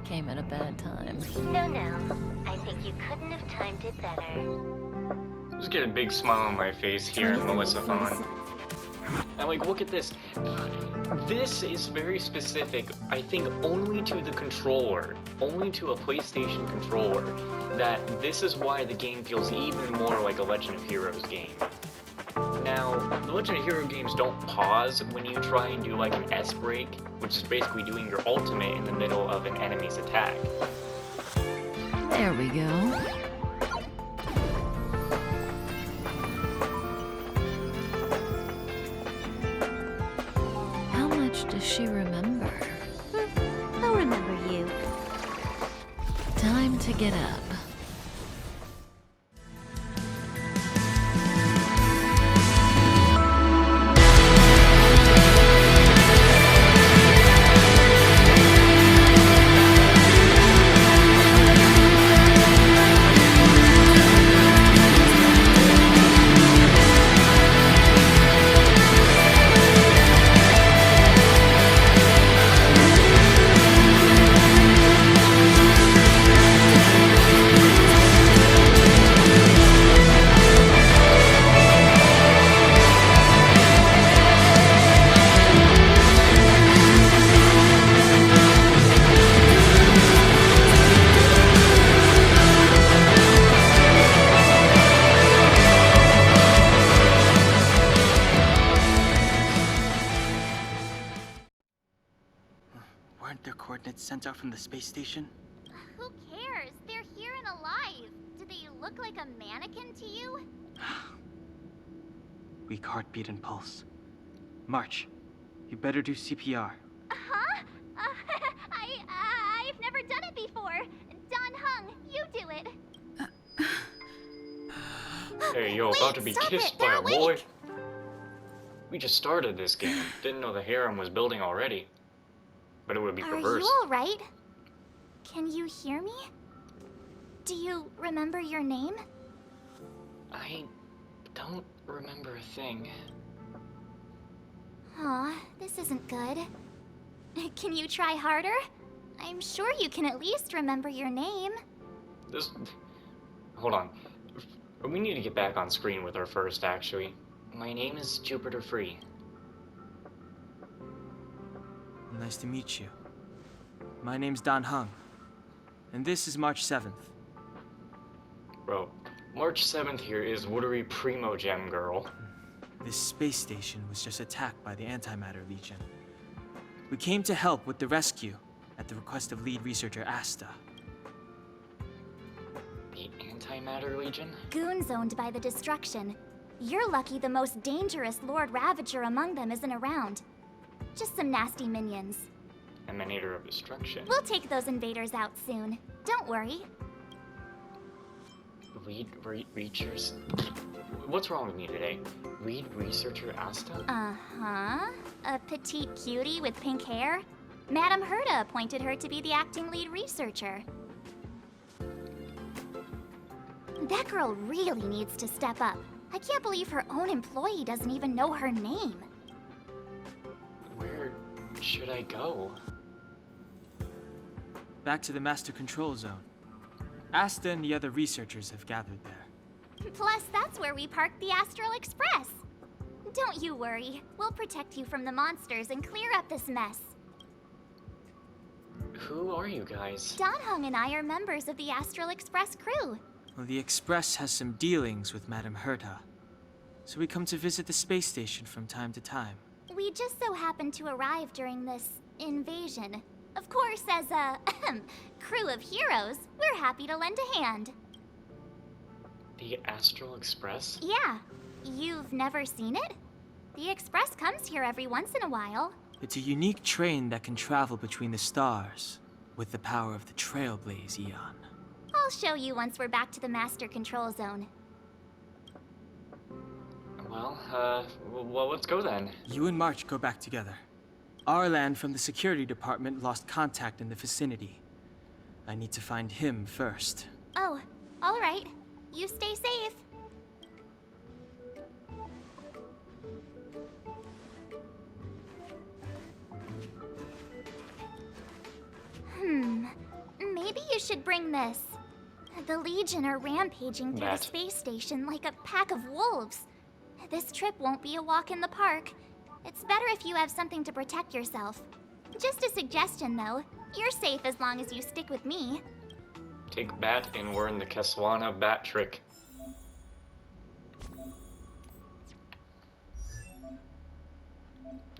came at a bad time. No. I think you couldn't have timed it better. Just get a big smile on my face here, Melissa Vaughn. And like, look at this. This is very specific, I think, only to the controller, only to a PlayStation controller, that this is why the game feels even more like a Legend of Heroes game. Now, the Legend of Heroes games don't pause when you try and do like an S break, which is basically doing your ultimate in the middle of an enemy's attack. There we go. How much does she remember? I'll remember you. Time to get up. Weren't their coordinates sent out from the space station? Who cares? They're here and alive. Do they look like a mannequin to you? Weak heartbeat and pulse. March, you better do CPR. Huh? I've never done it before. Don Hung, you do it. Hey, yo, Wait, about to be stop kissed it, by they're a boy? awake. We just started this game. Didn't know the harem was building already. But it would be Are perverse. you alright? Can you hear me? Do you remember your name? I don't remember a thing. Aw, this isn't good. Can you try harder? I'm sure you can at least remember your name. This... Hold on. We need to get back on screen with her first, actually. My name is Jupiter Free. Nice to meet you. My name's Don Hung. And this is March 7th. Bro, March 7th here is Woodery Primo Gem Girl. This space station was just attacked by the Antimatter Legion. We came to help with the rescue at the request of lead researcher Asta. The Antimatter Legion? Goons owned by the destruction. You're lucky the most dangerous Lord Ravager among them isn't around. Just some nasty minions. Emanator of Destruction. We'll take those invaders out soon. Don't worry. Lead researchers? What's wrong with me today? Lead researcher Asta? Uh-huh. A petite cutie with pink hair? Madame Herta appointed her to be the acting lead researcher. That girl really needs to step up. I can't believe her own employee doesn't even know her name. Where should I go? Back to the Master Control Zone. Asta and the other researchers have gathered there. Plus, that's where we parked the Astral Express. Don't you worry. We'll protect you from the monsters and clear up this mess. Who are you guys? Don Hung and I are members of the Astral Express crew. Well, the Express has some dealings with Madame Herta. So we come to visit the space station from time to time. We just so happened to arrive during this invasion. Of course, as a crew of heroes, we're happy to lend a hand. The Astral Express? Yeah, you've never seen it? The Express comes here every once in a while. It's a unique train that can travel between the stars with the power of the Trailblaze Eon. I'll show you once we're back to the Master Control Zone. Well, let's go then. You and March go back together. Arlan from the security department lost contact in the vicinity. I need to find him first. Oh, all right. You stay safe. should bring this. The Legion are rampaging through the That. space station like a pack of wolves. This trip won't be a walk in the park. It's better if you have something to protect yourself. Just a suggestion, though. You're safe as long as you stick with me. Take Bat and learn the Keswana Bat trick.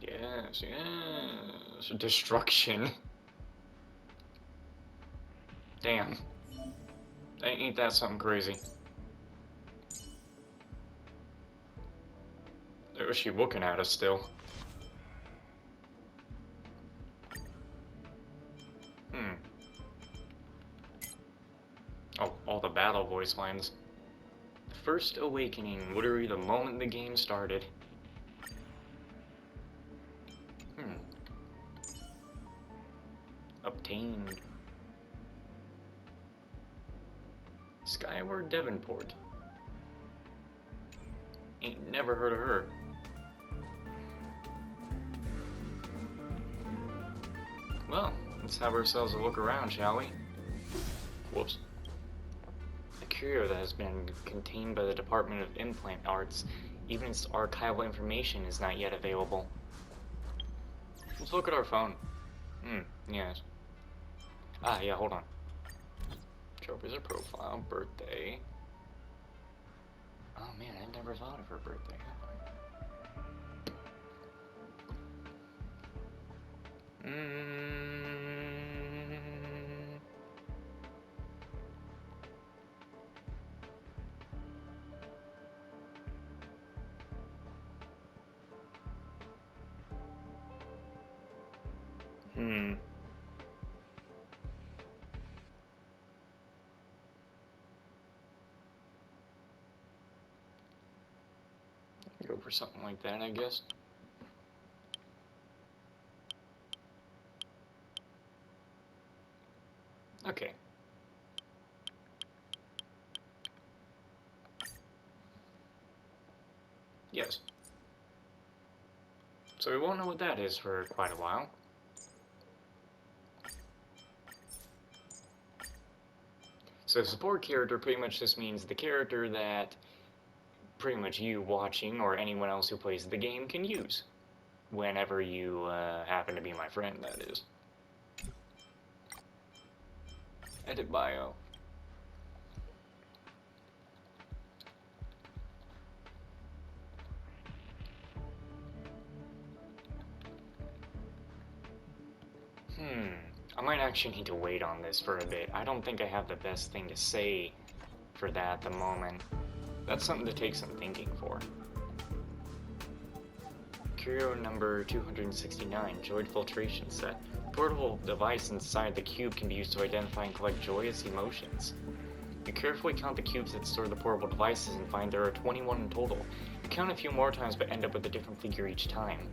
Yes, yes. Destruction. Damn. Ain't that something crazy? Or is she looking at us still? Oh, all the battle voice lines. First awakening, literally the moment the game started. Obtained. Skyward Devonport. Ain't never heard of her. Well, let's have ourselves a look around, shall we? Whoops. A curio that has been contained by the Department of Implant Arts, even its archival information is not yet available. Let's look at our phone. Yes. Ah, yeah, hold on. Trophies or profile, birthday. Oh man, I never thought of her birthday. Go for something like that, I guess. Okay. Yes. So we won't know what that is for quite a while. So support character pretty much just means the character that pretty much you watching or anyone else who plays the game can use. Whenever you happen to be my friend, that is. Edit bio. I might actually need to wait on this for a bit. I don't think I have the best thing to say for that at the moment. That's something to take some thinking for. Curio number 269, Joy Filtration Set. Portable device inside the cube can be used to identify and collect joyous emotions. You carefully count the cubes that store the portable devices and find there are 21 in total. You count a few more times but end up with a different figure each time.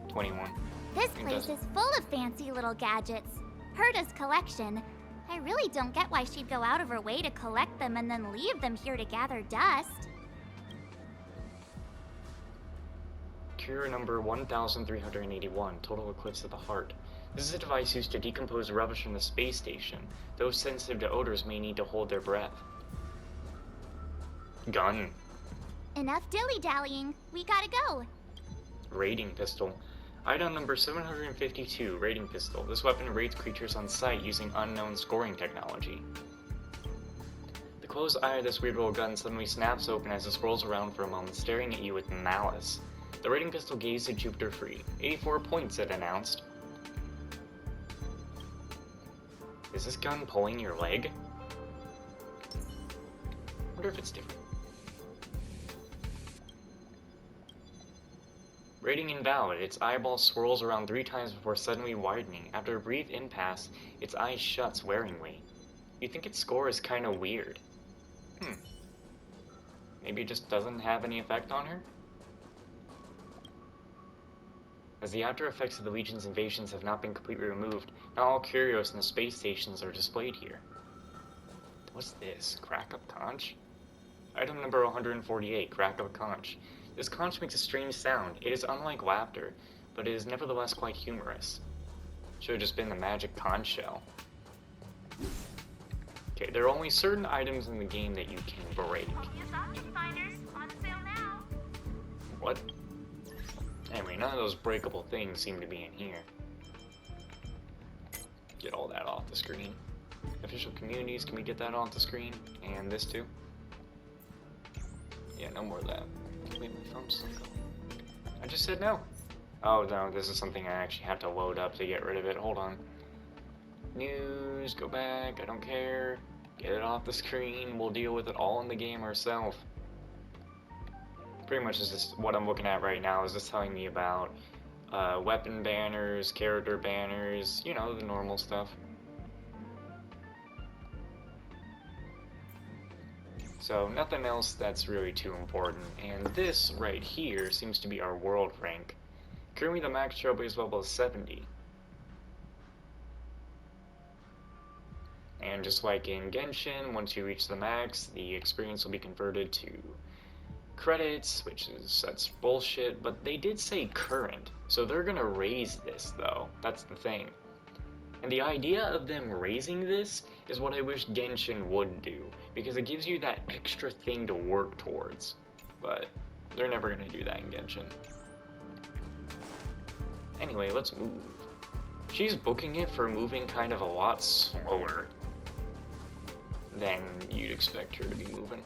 21. This place is full of fancy little gadgets. Herta's collection. I really don't get why she'd go out of her way to collect them and then leave them here to gather dust. Cure number 1381, Total Eclipse of the Heart. This is a device used to decompose rubbish from the space station. Those sensitive to odors may need to hold their breath. Gun. Enough dilly-dallying. We gotta go. Raiding pistol. Item number 752, Raiding Pistol. This weapon raids creatures on sight using unknown scoring technology. The closed eye of this weird little gun suddenly snaps open as it scrolls around for a moment, staring at you with malice. The raiding pistol gazed at Jupiter free. 84 points, it announced. Is this gun pulling your leg? Wonder if it's different. Rating invalid. Its eyeball swirls around 3 times before suddenly widening. After a brief impasse, its eye shuts waringly. You think its score is kinda weird. Maybe it just doesn't have any effect on her? As the after effects of the Legion's invasions have not been completely removed, not all curios in the space stations are displayed here. What's this? Crack up conch? Item number 148, Crack up conch. This conch makes a strange sound. It is unlike laughter, but it is nevertheless quite humorous. Should have just been the magic conch shell. Okay, there are only certain items in the game that you can break. What? Anyway, none of those breakable things seem to be in here. Get all that off the screen. Official communities, can we get that off the screen? And this too? Yeah, no more of that. Wait, my phone's still going. I just said no. Oh no, this is something I actually have to load up to get rid of it. Hold on. News, go back, I don't care. Get it off the screen, we'll deal with it all in the game ourselves. Pretty much is just what I'm looking at right now is just telling me about weapon banners, character banners, you know, the normal stuff. So nothing else that's really too important. And this right here seems to be our world rank. Currently the max trailblaze level is 70. And just like in Genshin, once you reach the max, the experience will be converted to credits, that's bullshit, but they did say current, so they're gonna raise this though, that's the thing. And the idea of them raising this is what I wish Genshin would do, because it gives you that extra thing to work towards, but they're never gonna do that in Genshin. Anyway, let's move. She's booking it for moving kind of a lot slower than you'd expect her to be moving.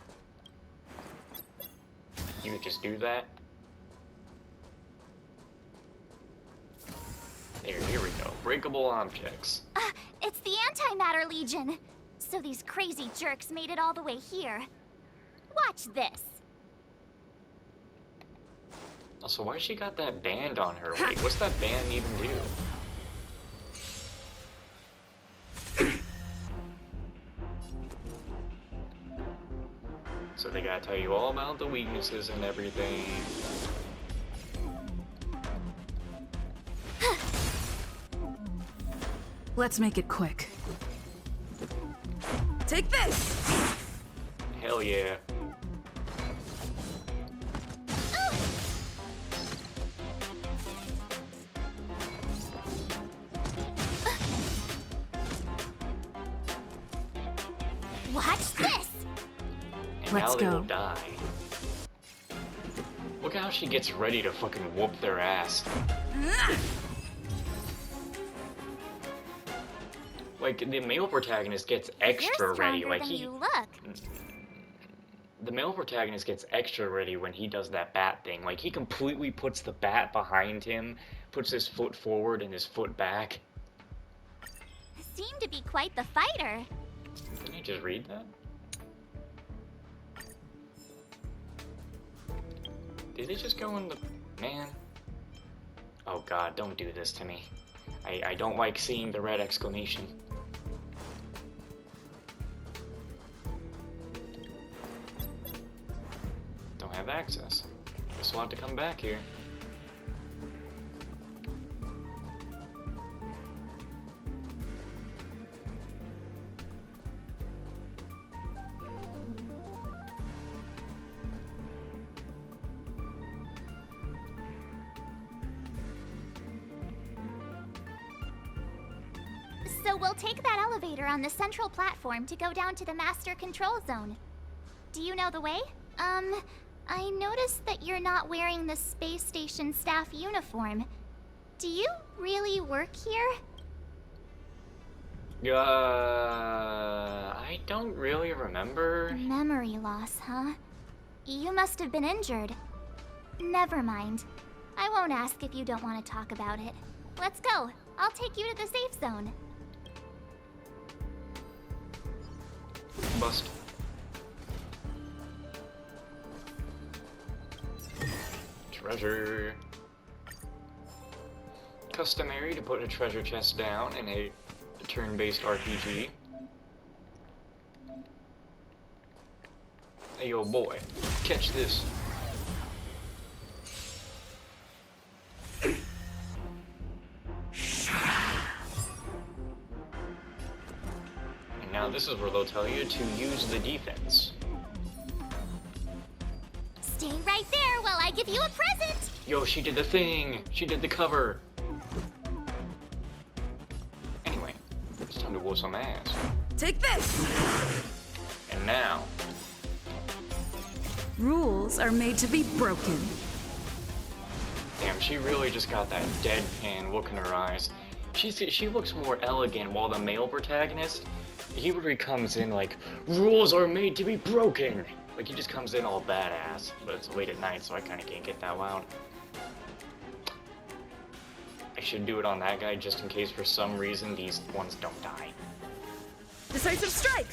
You would just do that. There, here we go. Breakable objects. It's the Antimatter Legion. So these crazy jerks made it all the way here. Watch this. Also, why she got that band on her? Like, what's that band even do? So they gotta tell you all about the weaknesses and everything. Let's make it quick. Take this! Hell yeah. Watch this. And Let's now they go. will die. Look how she gets ready to fucking whoop their ass. Like, the male protagonist gets extra You're ready. stronger Like, than he. you look. The male protagonist gets extra ready when he does that bat thing. Like, he completely puts the bat behind him, puts his foot forward and his foot back. Seem to be quite the fighter. Didn't I just read that? Did it just go in the... Man. Oh god, don't do this to me. I don't like seeing the red exclamation. Don't have access. Guess we'll have to come back here. So we'll take that elevator on the central platform to go down to the master control zone. Do you know the way? I noticed that you're not wearing the space station staff uniform. Do you really work here? I don't really remember. Memory loss, huh? You must have been injured. Never mind. I won't ask if you don't want to talk about it. Let's go. I'll take you to the safe zone. Bust. Treasure. Customary to put a treasure chest down in a turn-based RPG. Hey, yo, boy, catch this. And now this is where they'll tell you to use the defense. Stay right there while I give you a present! Yo, she did the thing! She did the cover! Anyway, it's time to whoop some ass. Take this! And now, Rules are made to be broken. damn, she really just got that deadpan look in her eyes. She looks more elegant, while the male protagonist, he really comes in like, rules are made to be broken! Like, he just comes in all badass, but it's late at night, so I kinda can't get that loud. I should do it on that guy just in case for some reason these ones don't die. Decisive strike!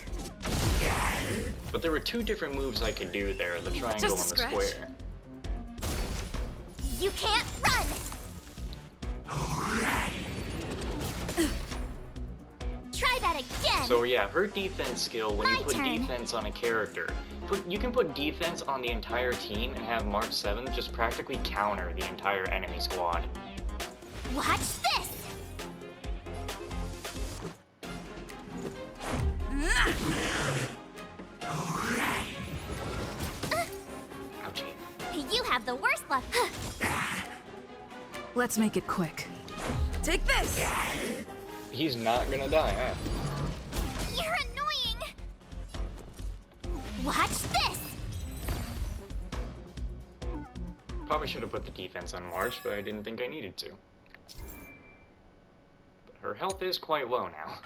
But there were two different moves I could do there, the triangle and the Just a scratch. square. You can't run! Try that again! So yeah, her defense skill, when you My put turn. defense on a character, you can put defense on the entire team and have March 7th just practically counter the entire enemy squad. Watch this! Ouchie. You have the worst luck. Let's make it quick. Take this! He's not gonna die, huh? You're annoying! Watch this! Probably should have put the defense on March, but I didn't think I needed to. But her health is quite low now.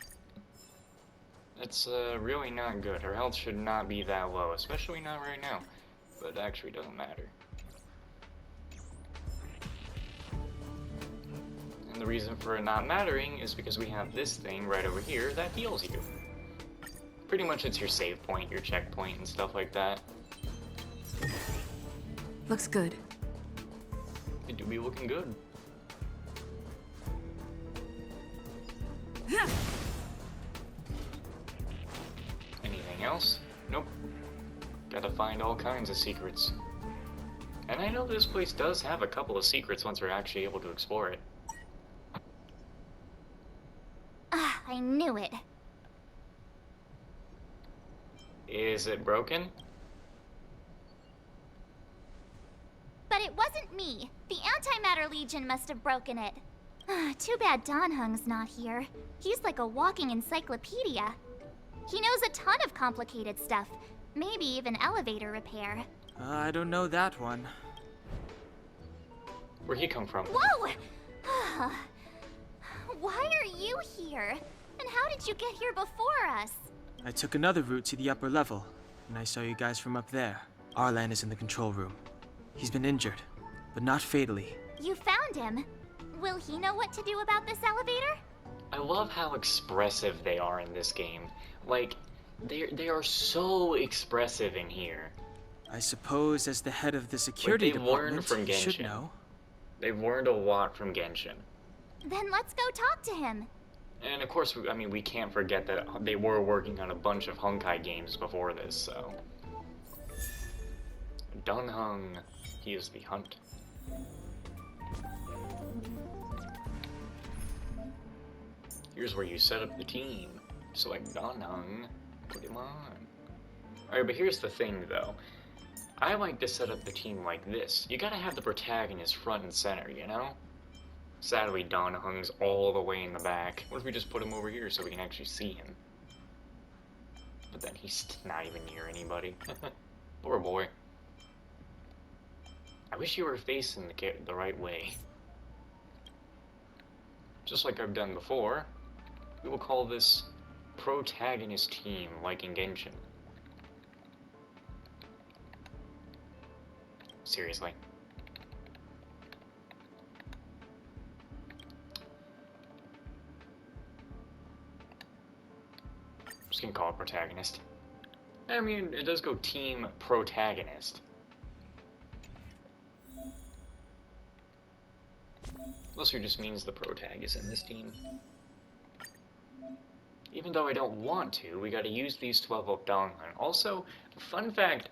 That's really not good. Her health should not be that low, especially not right now. But it actually doesn't matter. And the reason for it not mattering is because we have this thing right over here that heals you. Pretty much it's your save point, your checkpoint, and stuff like that. Looks good. It do be looking good. Anything else? Nope. Gotta find all kinds of secrets. And I know this place does have a couple of secrets once we're actually able to explore it. Ah, I knew it. Is it broken? But it wasn't me. The Antimatter Legion must have broken it. Too bad Don Hung's not here. He's like a walking encyclopedia. He knows a ton of complicated stuff. Maybe even elevator repair. I don't know that one. Where'd he come from? Whoa! Why are you here? And how did you get here before us? I took another route to the upper level, and I saw you guys from up there. Arlan is in the control room. He's been injured, but not fatally. You found him. Will he know what to do about this elevator? I love how expressive they are in this game. Like, they are so expressive in here. I suppose as the head of the security they've learned department, from you should Genshin. know. They've learned a lot from Genshin. Then let's go talk to him. And of course, I mean, we can't forget that they were working on a bunch of Honkai games before this, so... Dun Hung, he is the hunt. Here's where you set up the team. Select Dun Hung, put him on. Alright, but here's the thing, though. I like to set up the team like this. You gotta have the protagonist front and center, you know? Sadly, Don Hung's all the way in the back. What if we just put him over here so we can actually see him? But then he's not even near anybody. Poor boy. I wish you were facing the right way. Just like I've done before, we will call this protagonist team, like in Genshin. Seriously. I'm just gonna call it protagonist. I mean, it does go team protagonist. Also just means the protag is in this team. Even though I don't want to, we gotta use these to level up Don Hung. Also, fun fact,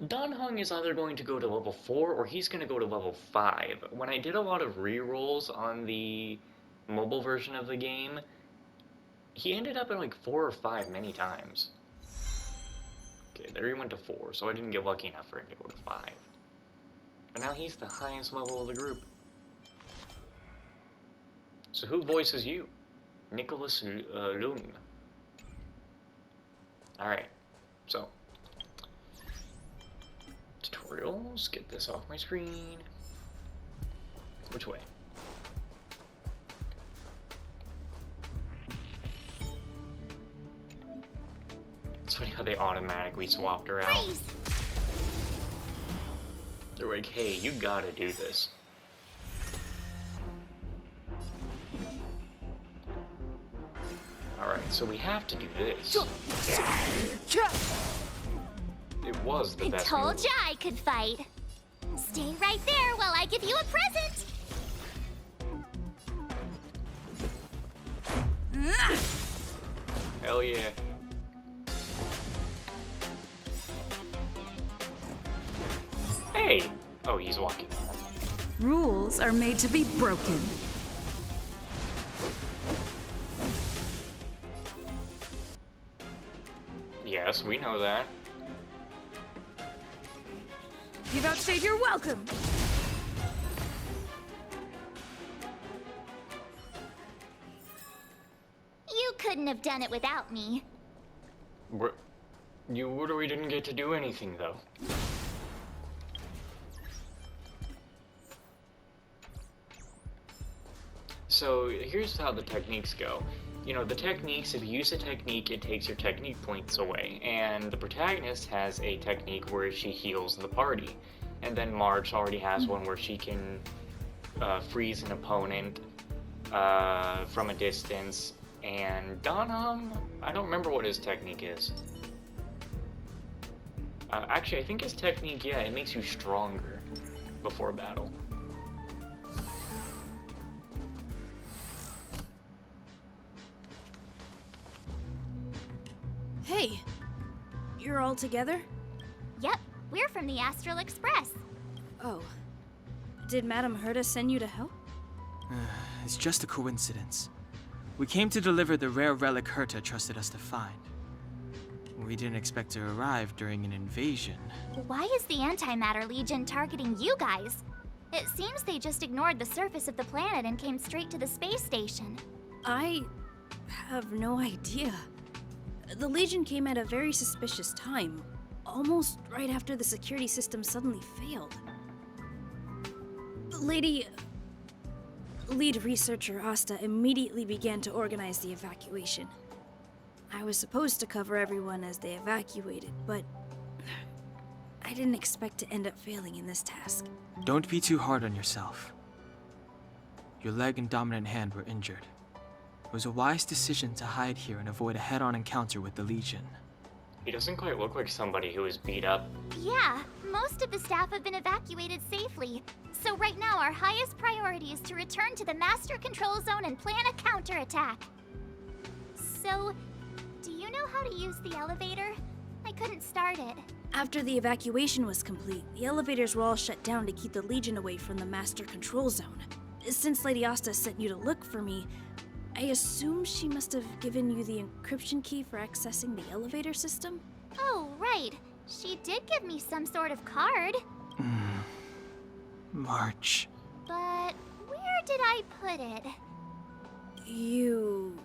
Don Hung is either going to go to level 4 or he's going to go to level 5. When I did a lot of rerolls on the mobile version of the game, he ended up at like 4 or 5 many times. Okay, there he went to 4, so I didn't get lucky enough for him to go to 5. But now he's the highest level of the group. So who voices you? Nicholas Lung. Alright, so. Tutorials, get this off my screen. Which way? It's funny how they automatically swapped her out. Freeze! They're like, hey, you gotta do this. Alright, so we have to do this. It was the I best told move. ya I could fight. Stay right there while I give you a present. Hell yeah. Hey! Oh, he's walking. Rules are made to be broken. Yes, we know that. You've outstayed your welcome. You couldn't have done it without me. You literally didn't get to do anything, though. So, here's how the techniques go. You know, the techniques, if you use a technique, it takes your technique points away. And the protagonist has a technique where she heals the party. And then March already has one where she can freeze an opponent from a distance. And Donham, I don't remember what his technique is. Actually, I think his technique, yeah, it makes you stronger before battle. Hey, you're all together? Yep, we're from the Astral Express. Oh. Did Madame Herta send you to help? It's just a coincidence. We came to deliver the rare relic Herta trusted us to find. We didn't expect to arrive during an invasion. Why is the Antimatter Legion targeting you guys? It seems they just ignored the surface of the planet and came straight to the space station. I have no idea. The Legion came at a very suspicious time, almost right after the security system suddenly failed. Lead researcher Asta immediately began to organize the evacuation. I was supposed to cover everyone as they evacuated, but I didn't expect to end up failing in this task. Don't be too hard on yourself. Your leg and dominant hand were injured. It was a wise decision to hide here and avoid a head-on encounter with the Legion. He doesn't quite look like somebody who is beat up. Yeah, most of the staff have been evacuated safely. So right now our highest priority is to return to the Master Control Zone and plan a counterattack. So, do you know how to use the elevator? I couldn't start it. After the evacuation was complete, the elevators were all shut down to keep the Legion away from the Master Control Zone. Since Lady Asta sent you to look for me, I assume she must have given you the encryption key for accessing the elevator system? Oh, right. She did give me some sort of card. March. But where did I put it? You...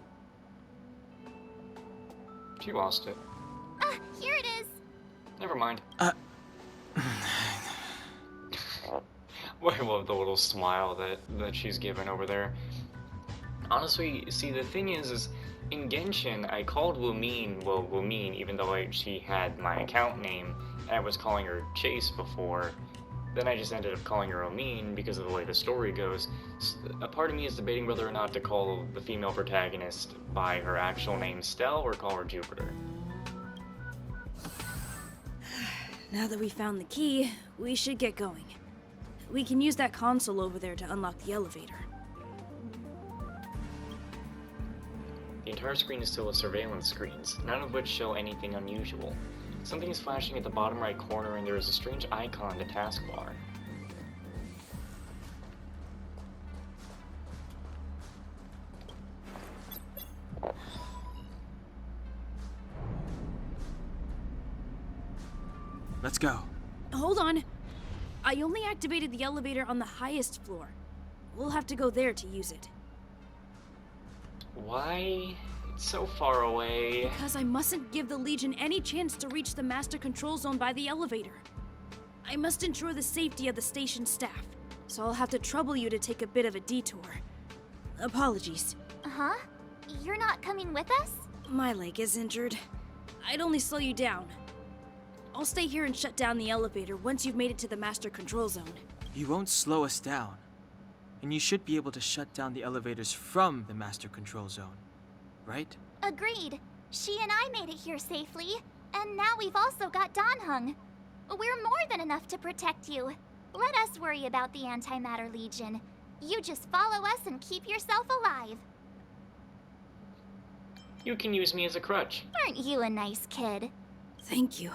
She lost it. Here it is. Never mind. Uh. I love the little smile that she's given over there. Honestly, see, the thing is in Genshin, I called Lumine, even though she had my account name, and I was calling her Chase before. Then I just ended up calling her Omine because of the way the story goes. A part of me is debating whether or not to call the female protagonist by her actual name Stell or call her Jupiter. Now that we found the key, we should get going. We can use that console over there to unlock the elevator. The entire screen is full of surveillance screens, none of which show anything unusual. Something is flashing at the bottom right corner and there is a strange icon in the taskbar. Let's go. Hold on! I only activated the elevator on the highest floor. We'll have to go there to use it. Why It's so far away. Because I mustn't give the Legion any chance to reach the master control zone by the elevator. I must ensure the safety of the station staff, so I'll have to trouble you to take a bit of a detour. Apologies. Huh? You're not coming with us? My leg is injured. I'd only slow you down. I'll stay here and shut down the elevator once you've made it to the master control zone. You won't slow us down. And you should be able to shut down the elevators from the master control zone, right? Agreed. She and I made it here safely, and now we've also got Danhung. We're more than enough to protect you. Let us worry about the Antimatter Legion. You just follow us and keep yourself alive. You can use me as a crutch. Aren't you a nice kid? Thank you.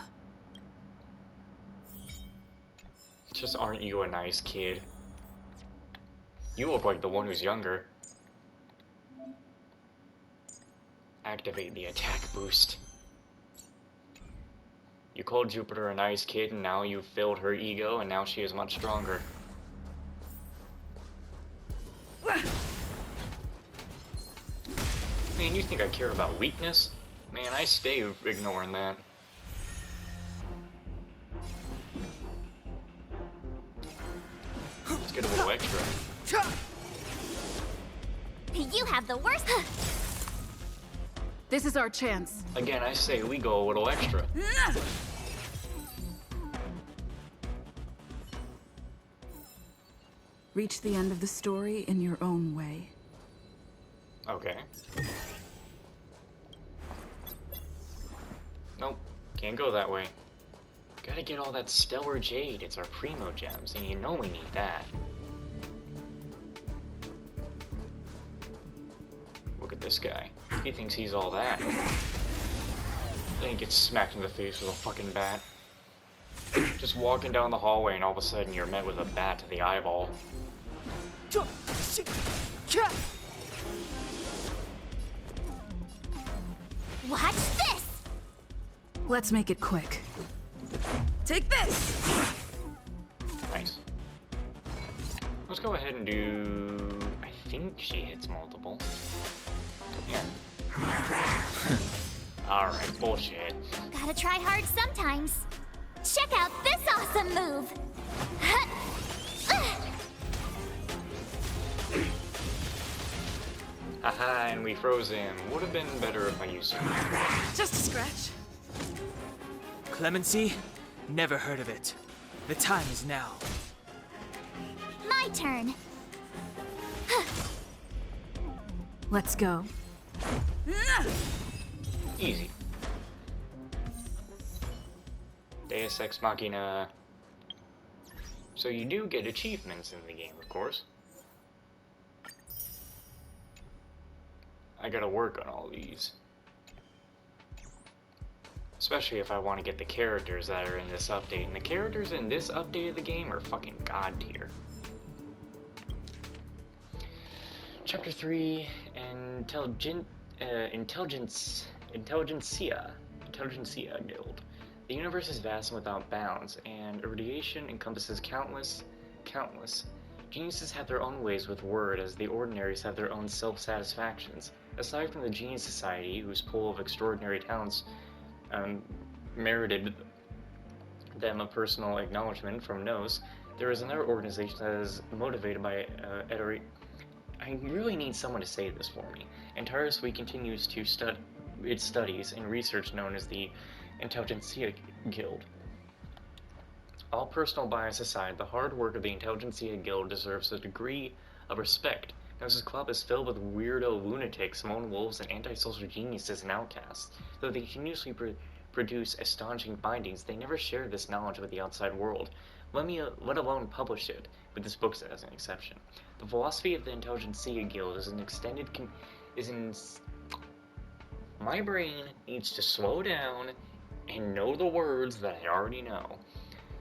Just aren't you a nice kid? You look like the one who's younger. Activate the attack boost. You called Jupiter a nice kid, and now you've filled her ego, and now she is much stronger. Man, you think I care about weakness? Man, I stay ignoring that. Let's get a little extra. You have the worst. This is our chance. Again, I say we go a little extra. Reach the end of the story in your own way. Okay. Nope, can't go that way. Gotta get all that stellar jade. It's our primo gems, and you know we need that. Look at this guy. He thinks he's all that. Then he gets smacked in the face with a fucking bat. Just walking down the hallway, and all of a sudden you're met with a bat to the eyeball. Watch this! Let's make it quick. Take this! Nice. Let's go ahead and do... I think she hits multiple. Yeah. Alright, bullshit. Gotta try hard sometimes. Check out this awesome move! Haha, and we froze him. Would have been better if I used him. Just a scratch. Clemency? Never heard of it. The time is now. My turn. Let's go. Easy. Deus Ex Machina. So you do get achievements in the game, of course. I gotta work on all these. Especially if I want to get the characters that are in this update. And the characters in this update of the game are fucking god tier. Chapter 3, Intelligentsia Guild. The universe is vast and without bounds, and irradiation encompasses countless. Geniuses have their own ways with word, as the ordinaries have their own self-satisfactions. Aside from the Genius Society, whose pool of extraordinary talents merited them a personal acknowledgement from Nos, there is another organization that is motivated by I really need someone to say this for me. And tirelessly continues to its studies and research known as the Intelligentsia Guild. All personal bias aside, the hard work of the Intelligentsia Guild deserves a degree of respect. Nos' club is filled with weirdo lunatics, lone wolves, and antisocial geniuses and outcasts. Though they continuously produce astonishing findings, they never share this knowledge with the outside world, let alone publish it, with this book as an exception. The philosophy of the Intelligentsia Guild is an extended my brain needs to slow down and know the words that I already know.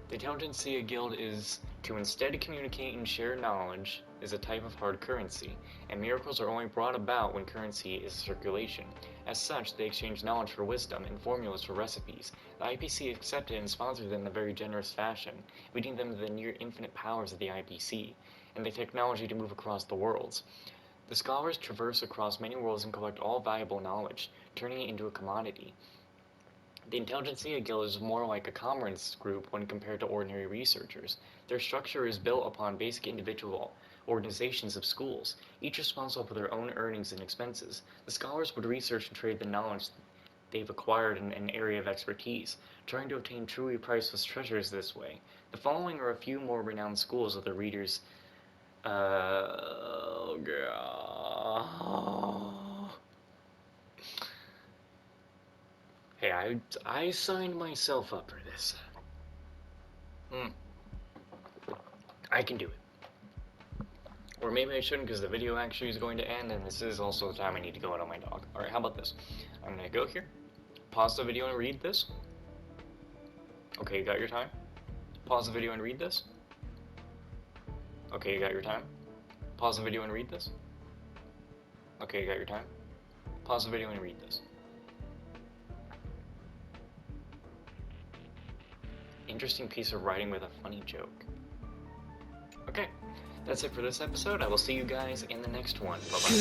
The Intelligentsia Guild is to instead communicate and share knowledge is a type of hard currency, and miracles are only brought about when currency is circulation. As such, they exchange knowledge for wisdom and formulas for recipes. The IPC accepted and sponsored them in a very generous fashion, leading them to the near infinite powers of the IPC, and the technology to move across the worlds. The scholars traverse across many worlds and collect all valuable knowledge, turning it into a commodity. The Intelligentsia Guild is more like a commerce group when compared to ordinary researchers. Their structure is built upon basic individual organizations of schools, each responsible for their own earnings and expenses. The scholars would research and trade the knowledge they've acquired in an area of expertise, trying to obtain truly priceless treasures this way. The following are a few more renowned schools of the readers. Oh, God. Hey, I signed myself up for this. I can do it. Or maybe I shouldn't because the video actually is going to end and this is also the time I need to go out on my dog. Alright, how about this? I'm gonna go here, pause the video and read this. Okay, you got your time? Pause the video and read this. Okay, you got your time? Pause the video and read this. Okay, you got your time? Pause the video and read this. Interesting piece of writing with a funny joke. Okay, that's it for this episode. I will see you guys in the next one. Bye-bye.